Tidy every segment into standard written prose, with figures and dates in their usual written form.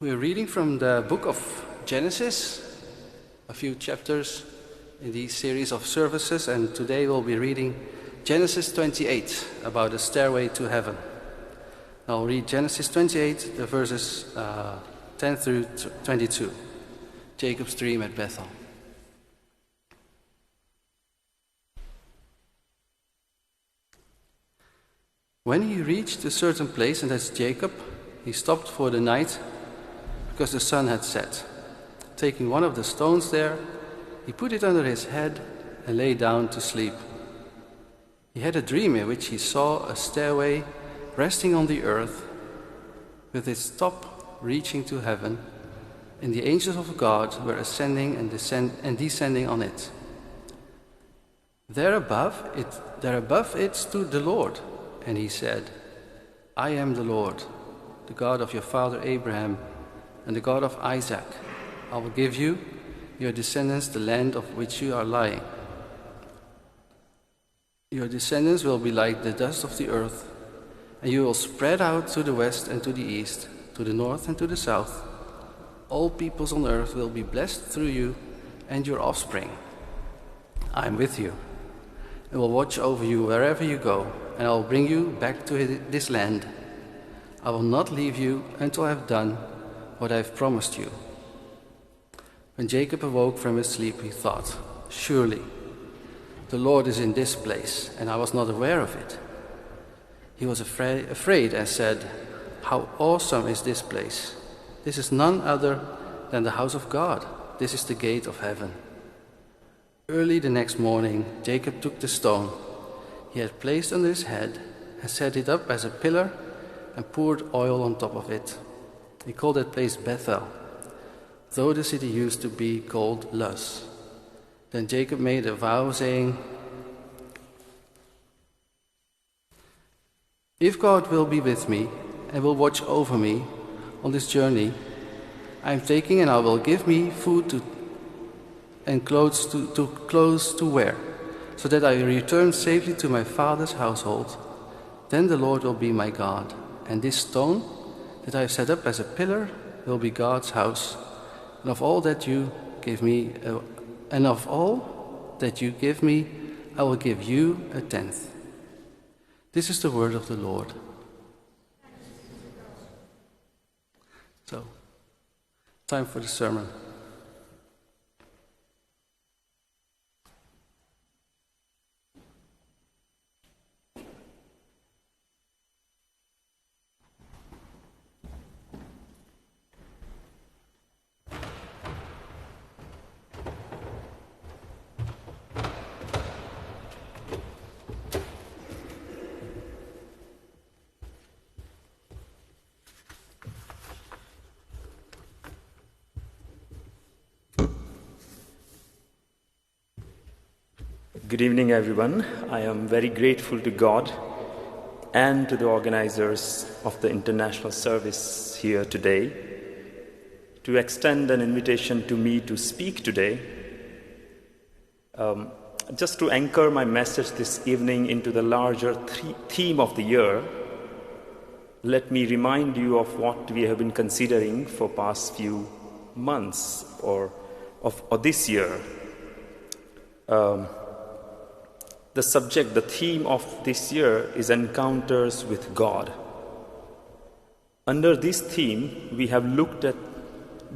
We're reading from the book of Genesis, a few chapters in these series of services, and today we'll be reading Genesis 28, about the stairway to heaven. I'll read Genesis 28, the verses 10 through 22, Jacob's dream at Bethel. When he reached a certain place, and that's Jacob, he stopped for the night because the sun had set. Taking one of the stones there, he put it under his head and lay down to sleep. He had a dream in which he saw a stairway resting on the earth, with its top reaching to heaven, and the angels of God were ascending and descending on it. There above it stood the Lord, and he said, "I am the Lord, the God of your father Abraham, and the God of Isaac. I will give you, your descendants, the land of which you are lying. Your descendants will be like the dust of the earth, and you will spread out to the west and to the east, to the north and to the south. All peoples on earth will be blessed through you and your offspring. I am with you, and will watch over you wherever you go, and I will bring you back to this land. I will not leave you until I have done what I have promised you." When Jacob awoke from his sleep, he thought, "Surely the Lord is in this place, and I was not aware of it." He was afraid and said, "How awesome is this place! This is none other than the house of God. This is the gate of heaven." Early the next morning, Jacob took the stone he had placed under his head and set it up as a pillar and poured oil on top of it. He called that place Bethel, though the city used to be called Luz. Then Jacob made a vow, saying, "If God will be with me and will watch over me on this journey I am taking, and I will give me food and clothes to wear, so that I return safely to my father's household, then the Lord will be my God, and this stone that I have set up as a pillar will be God's house. And of all that you give me, I will give you a tenth." This is the word of the Lord. So, time for the sermon. Good evening, everyone. I am very grateful to God and to the organizers of the international service here today to extend an invitation to me to speak today. Just to anchor my message this evening into the larger theme of the year, let me remind you of what we have been considering for past few months or this year. The theme of this year is encounters with God. Under this theme, we have looked at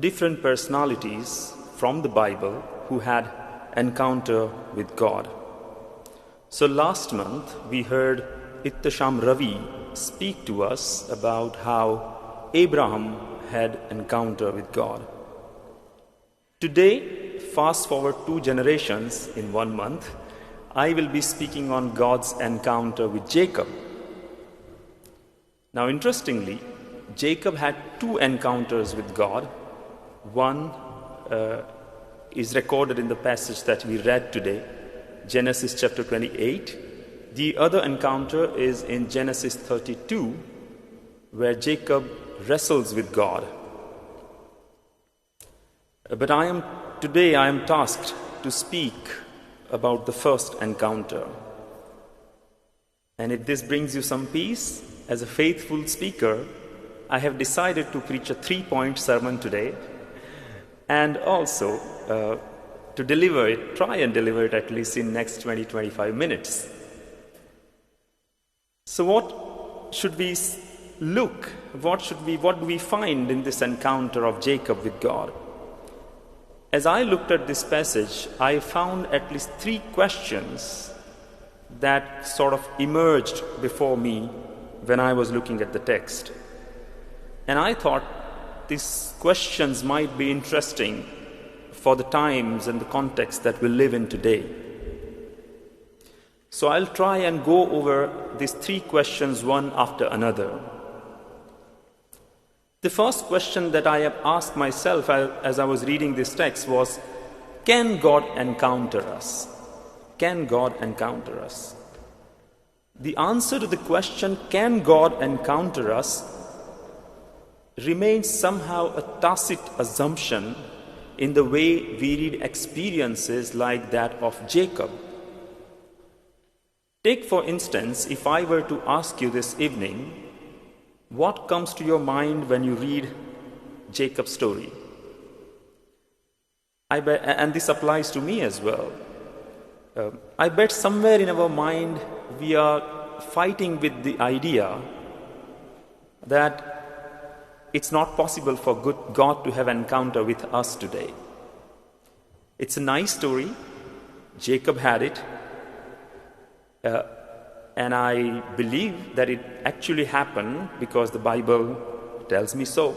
different personalities from the Bible who had encounter with God. So last month, we heard Ittasham Ravi speak to us about how Abraham had encounter with God. Today, fast forward 2 generations in 1 month, I will be speaking on God's encounter with Jacob. Now, interestingly, Jacob had 2 encounters with God. One is recorded in the passage that we read today, Genesis chapter 28. The other encounter is in Genesis 32, where Jacob wrestles with God. But today I am tasked to speak about the first encounter. And if this brings you some peace, as a faithful speaker, I have decided to preach a 3-point sermon today, and also to try and deliver it at least in next 20-25 minutes. So what should we look? What do we find in this encounter of Jacob with God? As I looked at this passage, I found at least 3 questions that sort of emerged before me when I was looking at the text. And I thought these questions might be interesting for the times and the context that we live in today. So I'll try and go over these 3 questions one after another. The first question that I have asked myself as I was reading this text was, can God encounter us? Can God encounter us? The answer to the question, can God encounter us, remains somehow a tacit assumption in the way we read experiences like that of Jacob. Take, for instance, if I were to ask you this evening, what comes to your mind when you read Jacob's story? I bet, and this applies to me as well. I bet somewhere in our mind we are fighting with the idea that it's not possible for God to have an encounter with us today. It's a nice story. Jacob had it. And I believe that it actually happened because the Bible tells me so.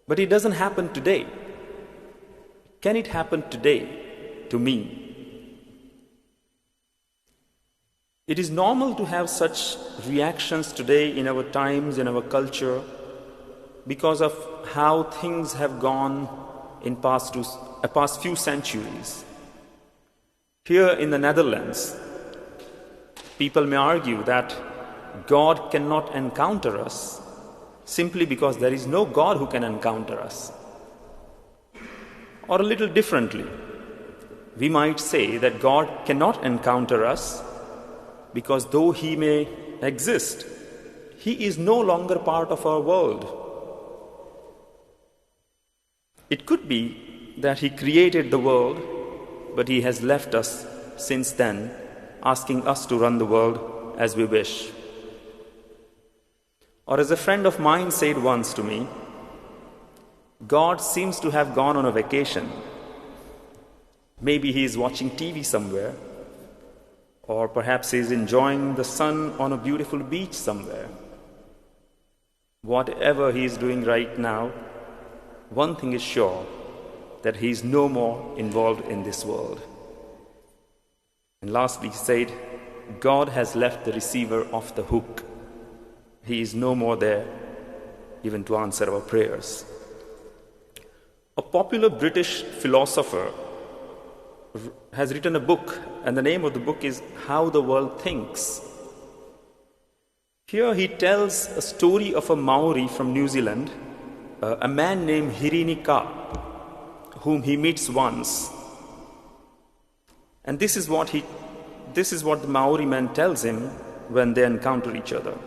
But it doesn't happen today. Can it happen today to me? It is normal to have such reactions today in our times, in our culture, because of how things have gone in past few centuries. Here in the Netherlands, people may argue that God cannot encounter us simply because there is no God who can encounter us. Or a little differently, we might say that God cannot encounter us because though He may exist, He is no longer part of our world. It could be that He created the world, but He has left us since then, asking us to run the world as we wish. Or as a friend of mine said once to me, God seems to have gone on a vacation. Maybe he is watching TV somewhere, or perhaps he is enjoying the sun on a beautiful beach somewhere. Whatever he is doing right now, one thing is sure, that he is no more involved in this world. And lastly, he said, God has left the receiver off the hook. He is no more there even to answer our prayers. A popular British philosopher has written a book, and the name of the book is How the World Thinks. Here he tells a story of a Maori from New Zealand, a man named Martinikerk, whom he meets once. And this is what the Maori man tells him when they encounter each other.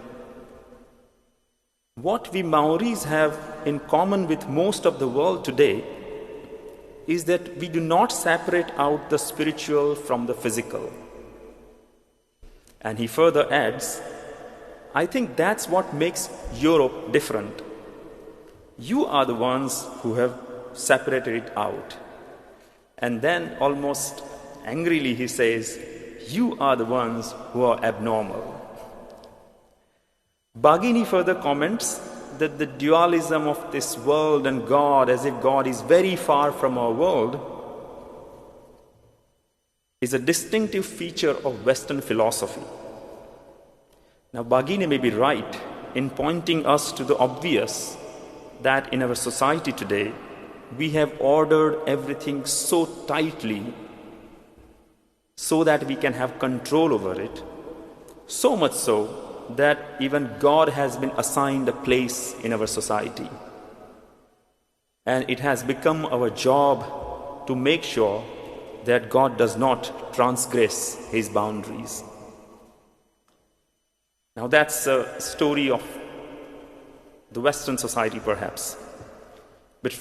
What we Maoris have in common with most of the world today is that we do not separate out the spiritual from the physical. And he further adds, I think that's what makes Europe different. You are the ones who have separated it out. And then almost angrily he says, you are the ones who are abnormal. Bagini further comments that the dualism of this world and God, as if God is very far from our world, is a distinctive feature of Western philosophy. Now, Bagini may be right in pointing us to the obvious that in our society today, we have ordered everything so tightly so that we can have control over it, so much so that even God has been assigned a place in our society. And it has become our job to make sure that God does not transgress His boundaries. Now that's a story of the Western society perhaps. But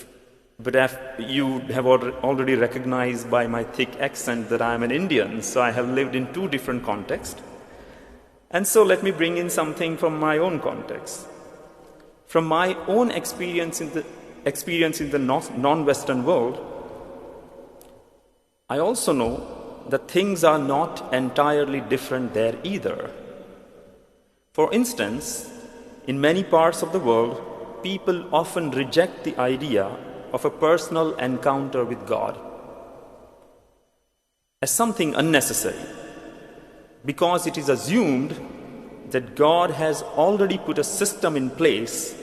you have already recognized by my thick accent that I am an Indian, so I have lived in two different contexts. And so let me bring in something from my own context. From my own experience in the non-Western world, I also know that things are not entirely different there either. For instance, in many parts of the world, people often reject the idea of a personal encounter with God as something unnecessary, because it is assumed that God has already put a system in place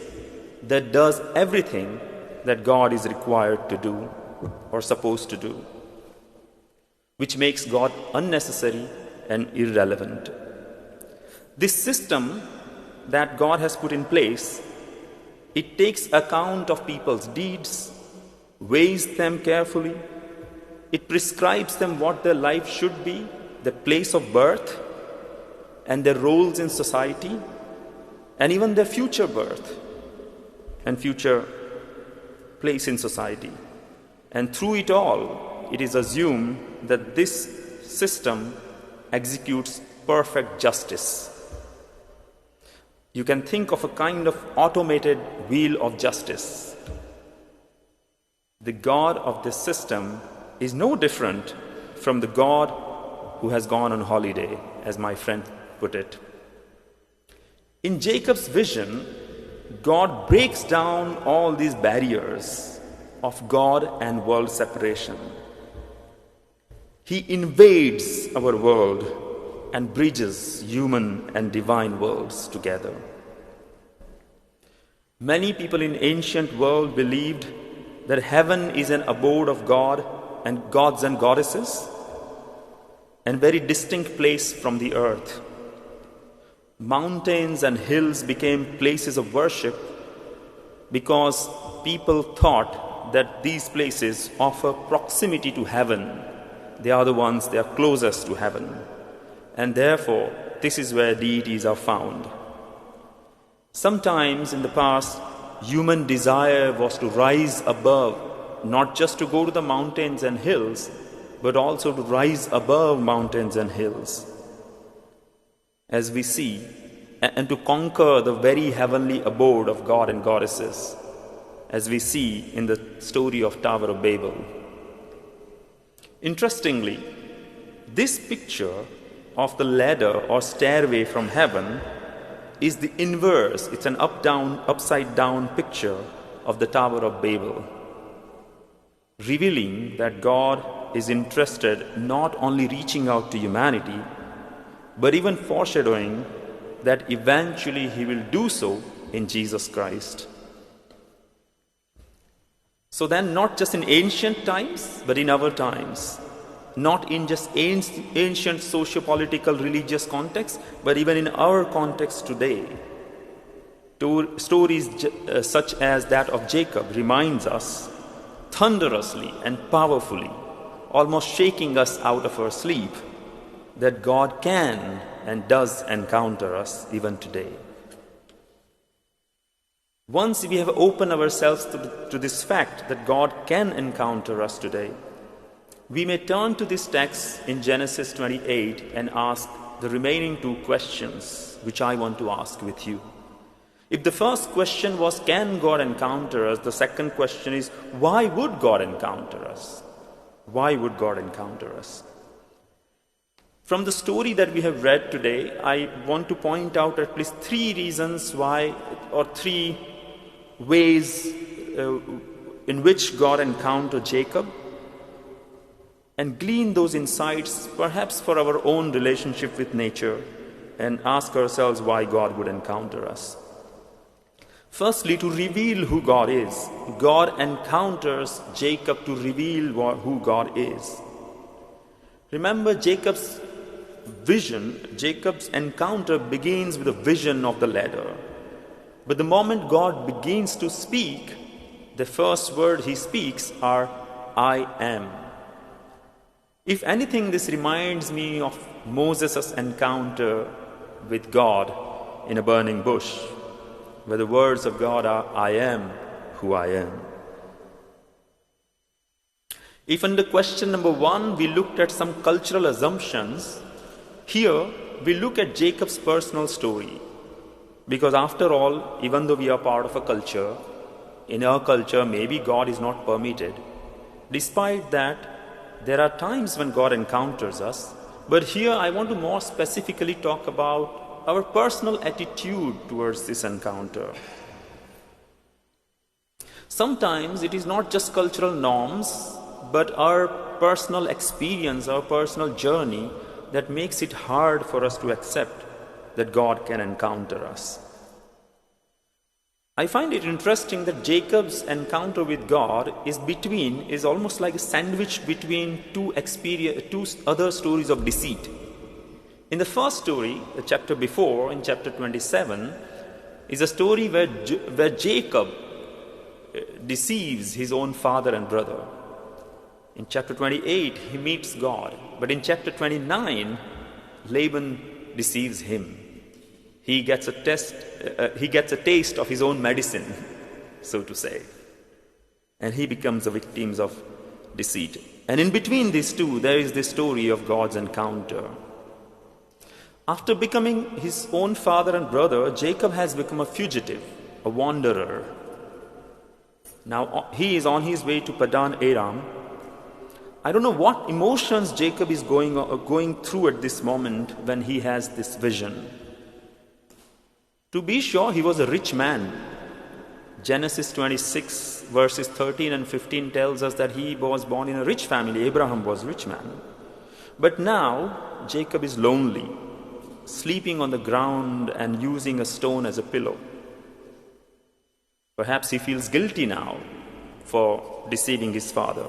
that does everything that God is required to do or supposed to do, which makes God unnecessary and irrelevant. This system that God has put in place, it takes account of people's deeds, weighs them carefully, it prescribes them what their life should be, the place of birth, and their roles in society, and even their future birth and future place in society. And through it all, it is assumed that this system executes perfect justice. You can think of a kind of automated wheel of justice. The God of this system is no different from the God who has gone on holiday, as my friend put it. In Jacob's vision, God breaks down all these barriers of God and world separation. He invades our world and bridges human and divine worlds together. Many people in ancient world believed that heaven is an abode of God and gods and goddesses, and very distinct place from the earth. Mountains and hills became places of worship because people thought that these places offer proximity to heaven. They are the ones, they are closest to heaven. And therefore, this is where deities are found. Sometimes in the past, human desire was to rise above, not just to go to the mountains and hills, but also to rise above mountains and hills, as we see, and to conquer the very heavenly abode of God and goddesses, as we see in the story of Tower of Babel. Interestingly, this picture of the ladder or stairway from heaven is the inverse. It's an upside down picture of the Tower of Babel, revealing that God is interested not only reaching out to humanity, but even foreshadowing that eventually he will do so in Jesus Christ. So then, not just in ancient times, but in our times, not in just ancient socio-political religious context, but even in our context today, stories such as that of Jacob reminds us thunderously and powerfully, almost shaking us out of our sleep, that God can and does encounter us even today. Once we have opened ourselves to this fact that God can encounter us today, we may turn to this text in Genesis 28 and ask the remaining two questions, which I want to ask with you. If the first question was, can God encounter us? The second question is, why would God encounter us? Why would God encounter us? From the story that we have read today, I want to point out at least three reasons why, or three ways in which God encountered Jacob, and glean those insights perhaps for our own relationship with nature, and ask ourselves why God would encounter us. Firstly, to reveal who God is. God encounters Jacob to reveal who God is. Remember, Jacob's encounter begins with a vision of the ladder. But the moment God begins to speak, the first word he speaks are, I am. If anything, this reminds me of Moses' encounter with God in a burning bush, where the words of God are, I am who I am. If under question number 1 we looked at some cultural assumptions, here we look at Jacob's personal story. Because after all, even though we are part of a culture, in our culture maybe God is not permitted. Despite that, there are times when God encounters us. But here I want to more specifically talk about our personal attitude towards this encounter. Sometimes it is not just cultural norms, but our personal experience, our personal journey that makes it hard for us to accept that God can encounter us. I find it interesting that Jacob's encounter with God is almost like a sandwich between two other stories of deceit. In the first story, the chapter before, in chapter 27, is a story where Jacob deceives his own father and brother. In chapter 28, he meets God. But in chapter 29, Laban deceives him. He gets a taste of his own medicine, so to say. And he becomes a victim of deceit. And in between these two, there is this story of God's encounter. After becoming his own father and brother, Jacob has become a fugitive, a wanderer. Now he is on his way to Padan Aram. I don't know what emotions Jacob is going through at this moment when he has this vision. To be sure, he was a rich man. Genesis 26 verses 13 and 15 tells us that he was born in a rich family. Abraham was a rich man. But now, Jacob is lonely, sleeping on the ground and using a stone as a pillow. Perhaps he feels guilty now for deceiving his father.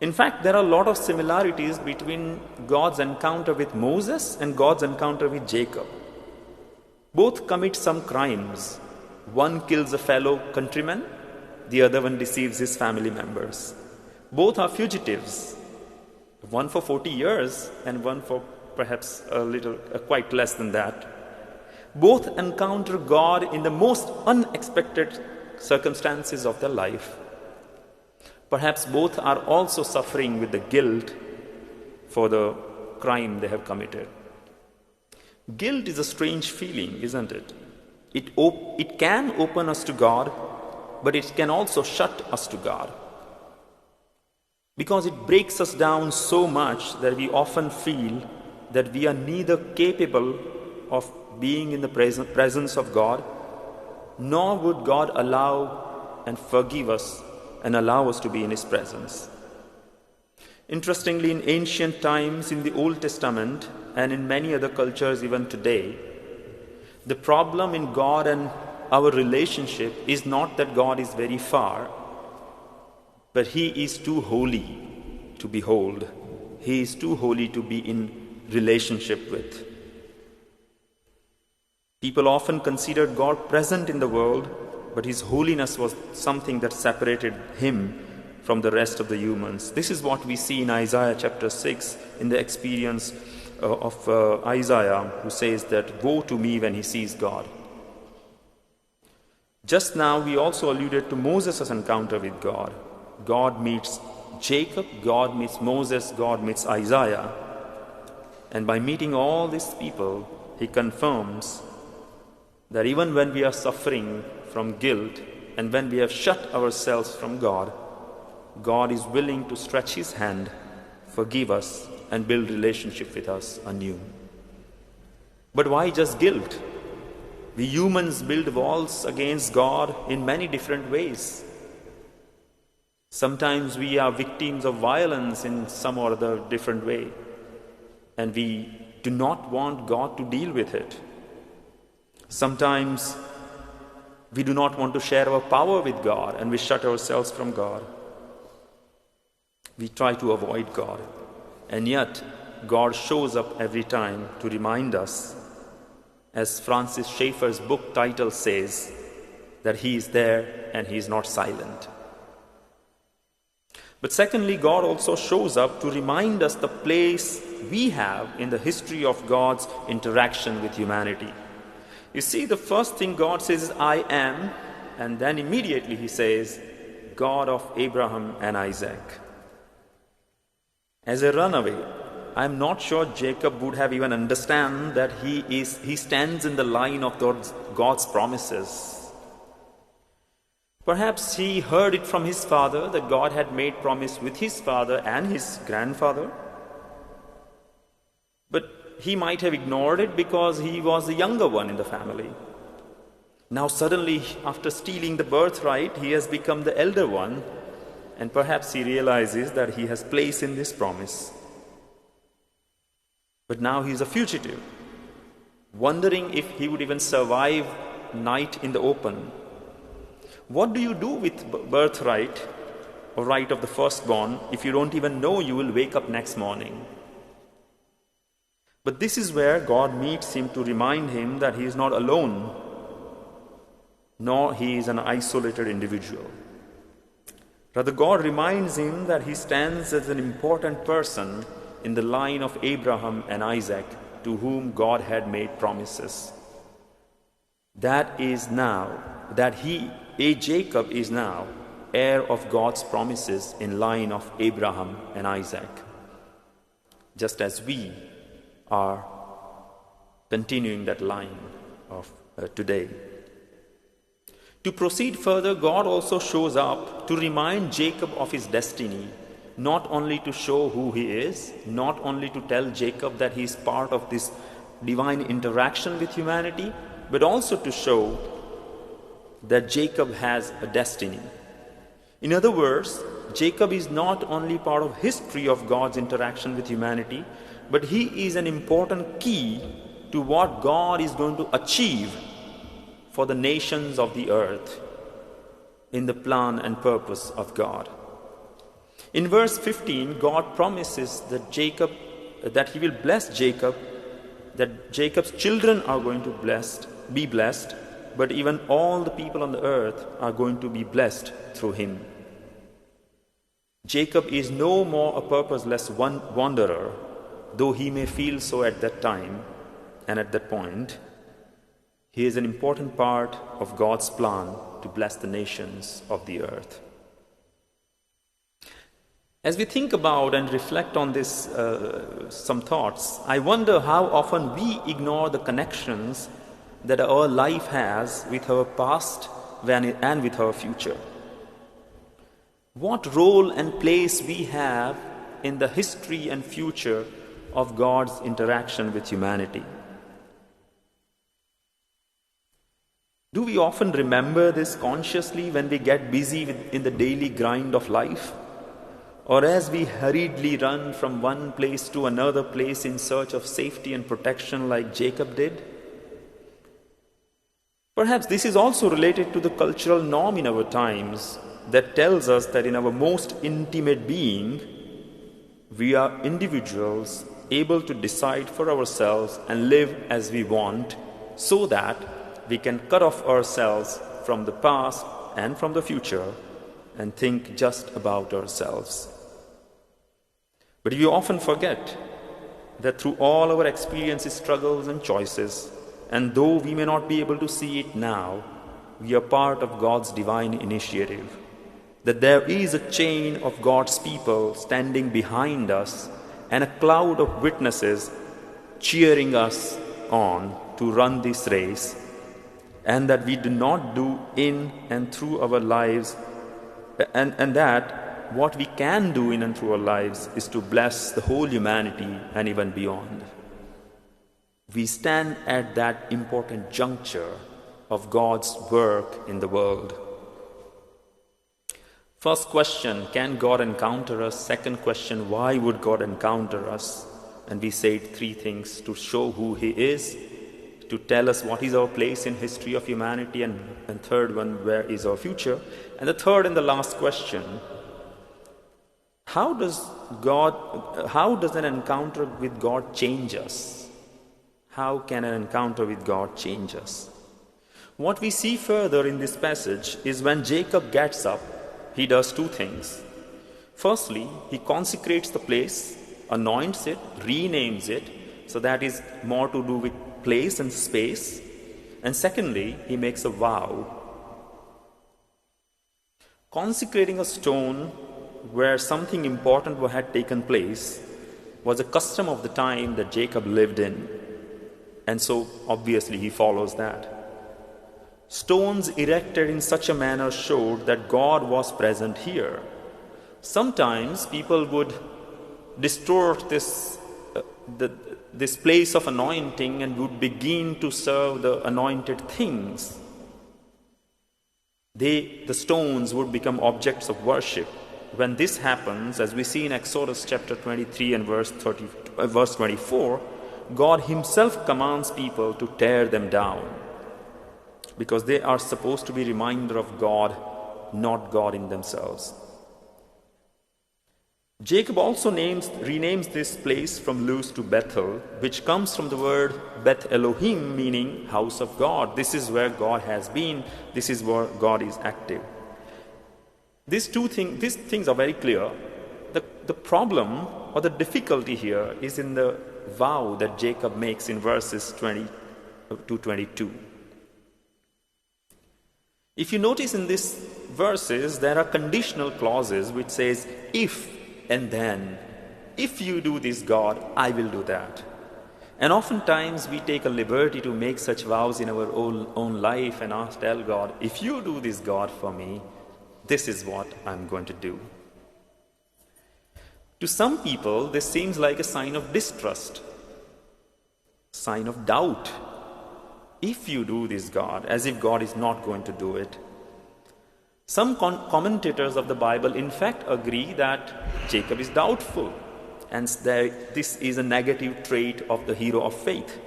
In fact, there are a lot of similarities between God's encounter with Moses and God's encounter with Jacob. Both commit some crimes. One kills a fellow countryman, the other one deceives his family members. Both are fugitives, one for 40 years and one for perhaps quite less than that. Both encounter God in the most unexpected circumstances of their life. Perhaps both are also suffering with the guilt for the crime they have committed. Guilt is a strange feeling, isn't it? It can open us to God, but it can also shut us to God. Because it breaks us down so much that we often feel that we are neither capable of being in the presence of God, nor would God allow and forgive us and allow us to be in His presence. Interestingly, in ancient times, in the Old Testament, and in many other cultures even today, the problem in God and our relationship is not that God is very far, but He is too holy to behold. He is too holy to be in relationship with. People often considered God present in the world, but His holiness was something that separated Him from the rest of the humans. This is what we see in Isaiah chapter 6, in the experience of Isaiah, who says that, woe to me when he sees God. Just now we also alluded to Moses' encounter with God. God meets Jacob, God meets Moses, God meets Isaiah. And by meeting all these people, He confirms that even when we are suffering from guilt and when we have shut ourselves from God, God is willing to stretch His hand, forgive us, and build relationship with us anew. But why just guilt? We humans build walls against God in many different ways. Sometimes we are victims of violence in some or other different way, and we do not want God to deal with it. Sometimes we do not want to share our power with God, and we shut ourselves from God. We try to avoid God. And yet, God shows up every time to remind us, as Francis Schaeffer's book title says, that He is there and He is not silent. But secondly, God also shows up to remind us the place we have in the history of God's interaction with humanity. You see, the first thing God says is, I am, and then immediately he says, God of Abraham and Isaac. As a runaway, I'm not sure Jacob would have even understand that he stands in the line of God's promises. Perhaps he heard it from his father that God had made promise with his father and his grandfather. But he might have ignored it because he was the younger one in the family. Now suddenly, after stealing the birthright, he has become the elder one, and perhaps he realizes that he has place in this promise. But now he is a fugitive, wondering if he would even survive night in the open. What do you do with birthright or right of the firstborn if you don't even know you will wake up next morning? But this is where God meets him to remind him that he is not alone, nor he is an isolated individual. Rather, God reminds him that he stands as an important person in the line of Abraham and Isaac, to whom God had made promises. Jacob is now heir of God's promises in line of Abraham and Isaac, just as we are continuing that line of today. To proceed further, God also shows up to remind Jacob of his destiny, not only to show who he is, not only to tell Jacob that he is part of this divine interaction with humanity, but also to show that Jacob has a destiny. In other words, Jacob is not only part of history of God's interaction with humanity, but he is an important key to what God is going to achieve for the nations of the earth in the plan and purpose of God. In verse 15, God promises that he will bless Jacob, that Jacob's children are going to be blessed, but even all the people on the earth are going to be blessed through him. Jacob is no more a purposeless wanderer, though he may feel so at that time and at that point. He is an important part of God's plan to bless the nations of the earth. As we think about and reflect on this, some thoughts, I wonder how often we ignore the connections that our life has with our past and with our future. What role and place we have in the history and future of God's interaction with humanity. Do we often remember this consciously when we get busy in the daily grind of life? Or as we hurriedly run from one place to another place in search of safety and protection like Jacob did? Perhaps this is also related to the cultural norm in our times that tells us that in our most intimate being, we are individuals able to decide for ourselves and live as we want, so that we can cut off ourselves from the past and from the future and think just about ourselves. But we often forget that through all our experiences, struggles and choices, and though we may not be able to see it now, we are part of God's divine initiative, that there is a chain of God's people standing behind us and a cloud of witnesses cheering us on to run this race, and that we do not do in and through our lives, and that what we can do in and through our lives is to bless the whole humanity and even beyond. We stand at that important juncture of God's work in the world. First question, can God encounter us? Second question, why would God encounter us? And we said three things: to show who He is, to tell us what is our place in history of humanity, and third one, where is our future? And the third and the last question, how does an encounter with God change us? How can an encounter with God change us? What we see further in this passage is when Jacob gets up, he does two things. Firstly, he consecrates the place, anoints it, renames it, so that is more to do with place and space. And secondly, he makes a vow. Consecrating a stone where something important had taken place was a custom of the time that Jacob lived in. And so, obviously, he follows that. Stones erected in such a manner showed that God was present here. Sometimes people would distort this place of anointing and would begin to serve the anointed things. The stones would become objects of worship. When this happens, as we see in Exodus chapter 23 and verse 24, God himself commands people to tear them down, because they are supposed to be a reminder of God, not God in themselves. Jacob also renames this place from Luz to Bethel, which comes from the word Beth Elohim, meaning house of God. This is where God has been. This is where God is active. These things are very clear. The problem or the difficulty here is in the vow that Jacob makes in verses 20 to 22. If you notice in these verses, there are conditional clauses which says, if and then, if you do this, God, I will do that. And oftentimes we take a liberty to make such vows in our own life and tell God, if you do this, God, for me, this is what I'm going to do. To some people, this seems like a sign of distrust, sign of doubt. If you do this, God, as if God is not going to do it. Some commentators of the Bible, in fact, agree that Jacob is doubtful, and this is a negative trait of the hero of faith.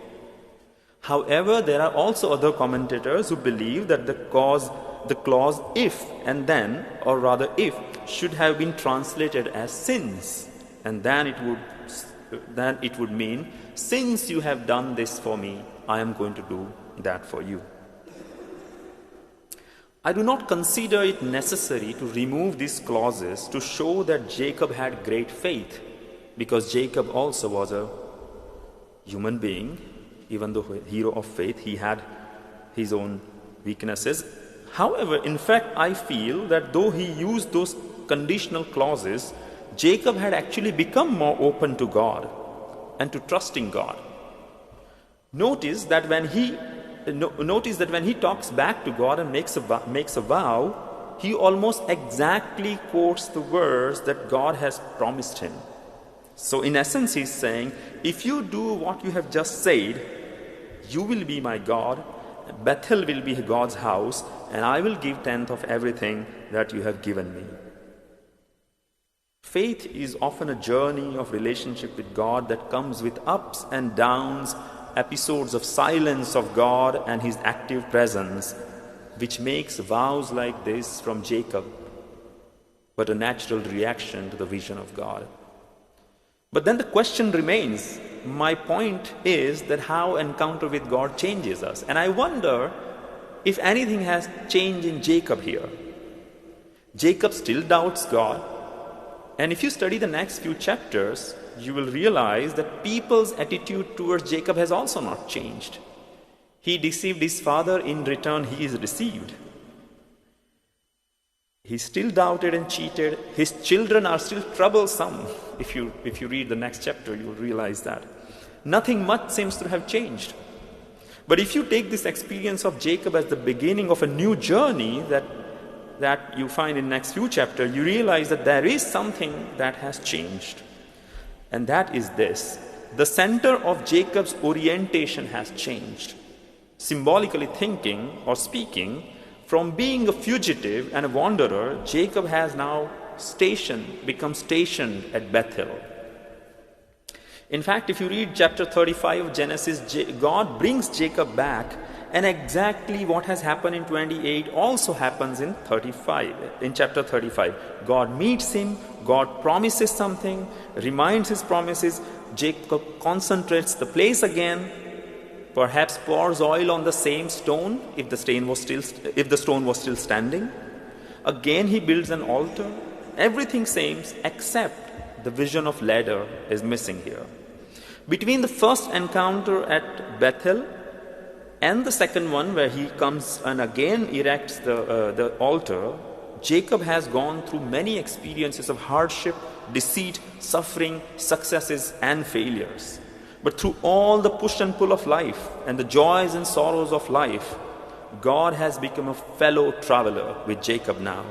However, there are also other commentators who believe that the clause if and then, or rather if, should have been translated as since, and then it would mean, since you have done this for me, I am going to do that for you. I do not consider it necessary to remove these clauses to show that Jacob had great faith, because Jacob also was a human being. Even though a hero of faith, he had his own weaknesses. However, in fact, I feel that though he used those conditional clauses, Jacob had actually become more open to God and to trusting God. Notice that when he talks back to God and makes a vow, he almost exactly quotes the words that God has promised him. So in essence, he's saying, if you do what you have just said, you will be my God, Bethel will be God's house, and I will give tenth of everything that you have given me. Faith is often a journey of relationship with God that comes with ups and downs, episodes of silence of God and his active presence, which makes vows like this from Jacob but a natural reaction to the vision of God. But then the question remains. My point is that how encounter with God changes us. And I wonder if anything has changed in Jacob here. Jacob still doubts God. And if you study the next few chapters, you will realize that people's attitude towards Jacob has also not changed. He deceived his father, in return he is deceived. He still doubted and cheated. His children are still troublesome. If you read the next chapter, you will realize that. Nothing much seems to have changed. But if you take this experience of Jacob as the beginning of a new journey that you find in the next few chapters, you realize that there is something that has changed. And that is this. The center of Jacob's orientation has changed. Symbolically thinking or speaking, from being a fugitive and a wanderer, Jacob has now become stationed at Bethel. In fact, if you read chapter 35 of Genesis, God brings Jacob back, and exactly what has happened in 28 also happens in chapter 35. God meets him, God promises something, reminds his promises, Jacob concentrates the place again, perhaps pours oil on the same stone if the stone was still standing. Again he builds an altar. Everything seems except the vision of ladder is missing here. Between the first encounter at Bethel And the second one, where he comes and again erects the altar, Jacob has gone through many experiences of hardship, deceit, suffering, successes, and failures. But through all the push and pull of life and the joys and sorrows of life, God has become a fellow traveler with Jacob now.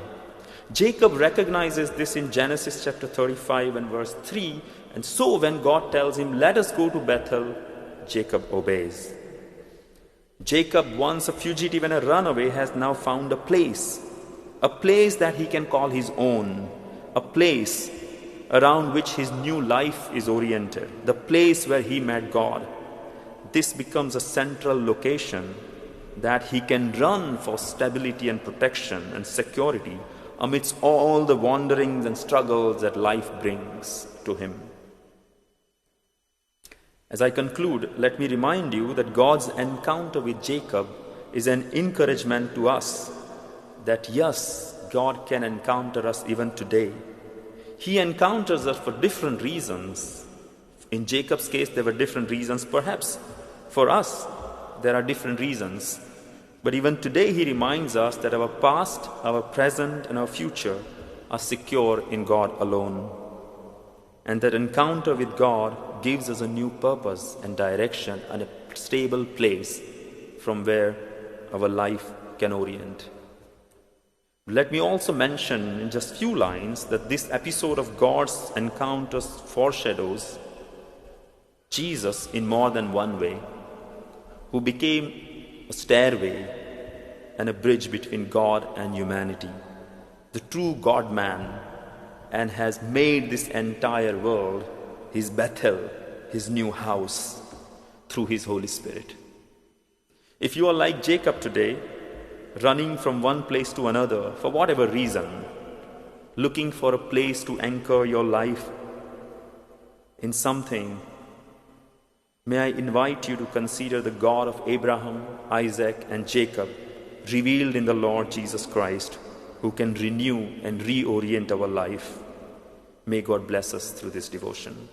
Jacob recognizes this in Genesis chapter 35 and verse 3, and so when God tells him, "Let us go to Bethel," Jacob obeys. Jacob, once a fugitive and a runaway, has now found a place that he can call his own, a place around which his new life is oriented, the place where he met God. This becomes a central location that he can run for stability and protection and security amidst all the wanderings and struggles that life brings to him. As I conclude, let me remind you that God's encounter with Jacob is an encouragement to us that yes, God can encounter us even today. He encounters us for different reasons. In Jacob's case, there were different reasons. Perhaps for us, there are different reasons. But even today, he reminds us that our past, our present, and our future are secure in God alone. And that encounter with God gives us a new purpose and direction and a stable place from where our life can orient. Let me also mention in just few lines that this episode of God's encounters foreshadows Jesus in more than one way, who became a stairway and a bridge between God and humanity, the true God-man, and has made this entire world his Bethel, his new house, through his Holy Spirit. If you are like Jacob today, running from one place to another for whatever reason, looking for a place to anchor your life in something, may I invite you to consider the God of Abraham, Isaac, and Jacob, revealed in the Lord Jesus Christ, who can renew and reorient our life. May God bless us through this devotion.